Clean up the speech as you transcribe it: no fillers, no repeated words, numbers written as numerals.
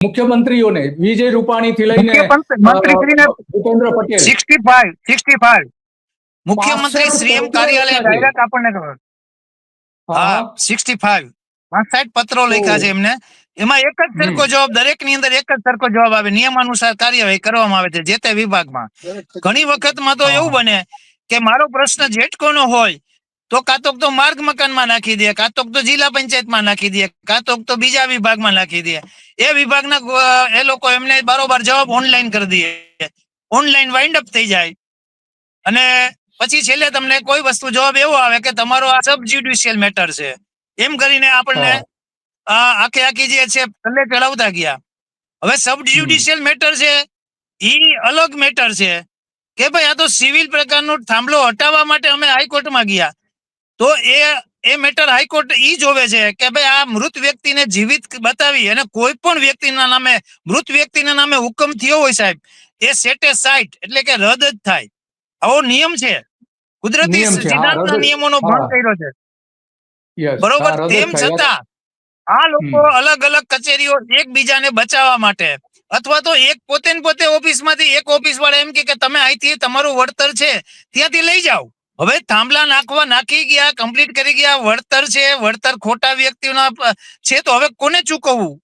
મુખ્યમંત્રીઓને વિજય રૂપાણી થી લઈને મંત્રીશ્રીને ભૂપેન્દ્ર પટેલ 65 મુખ્યમંત્રી શ્રી એમ કાર્યાલય ડાયરેક્ટ આપણને ખબર. હા 65 પત્રો લખ્યા છે એમને. એમાં એક જ સરખો જવાબ, દરેક ની અંદર એક જ સરખો જવાબ આવે, નિયમાનુસાર કાર્યવાહી કરવામાં આવે છે જે તે વિભાગમાં. ઘણી વખતમાં તો એવું બને કે મારો પ્રશ્ન જેટકોનો હોય તો કાં તો માર્ગ મકાનમાં નાખી દે, કાં તો જિલ્લા પંચાયતમાં નાખી દે, કાં તો બીજા વિભાગમાં નાખી દે. એ વિભાગના એ લોકો એમને બરોબર જવાબ ઓનલાઈન કરી દે, ઓનલાઈન વાઇન્ડ અપ થઈ જાય. અને પછી છેલ્લે તમને કોઈ વસ્તુ જવાબ એવો આવે કે તમારો આ સબ જ્યુડિશિયલ મેટર છે, એમ કરીને આપણને આખી જે છે પલ્લે ચડાવતા ગયા. હવે સબ જ્યુડિશિયલ મેટર છે ઈ અલગ મેટર છે કે ભાઈ આ તો સિવિલ પ્રકારનો થાંભલો હટાવવા માટે અમે હાઈકોર્ટમાં ગયા, તો એ મેટર હાઈકોર્ટ ઈ જોવે છે કે ભાઈ આ મૃત વ્યક્તિને જીવિત બતાવી અને કોઈ પણ વ્યક્તિના નામે, મૃત વ્યક્તિના નામે હુકમ થયો હોય સાહેબ, એ સેટે સાઇટ એટલે કે રદ જ થાય. આવો નિયમ છે, કુદરતી સિદ્ધાંતના નિયમોનો ભંગ કર્યો છે. બરોબર, તેમ છતાં આ લોકો અલગ અલગ કચેરીઓ એકબીજાને બચાવવા માટે, અથવા તો એક પોતે ઓફિસમાંથી એક ઓફિસ વાળા એમ કે તમે અહીંથી તમારું વળતર છે ત્યાંથી લઈ જાઓ. હવે થાંભલા નાખી ગયા, કમ્પ્લીટ કરી ગયા, વળતર છે, વળતર ખોટા વ્યક્તિઓના છે, તો હવે કોને ચૂકવવું?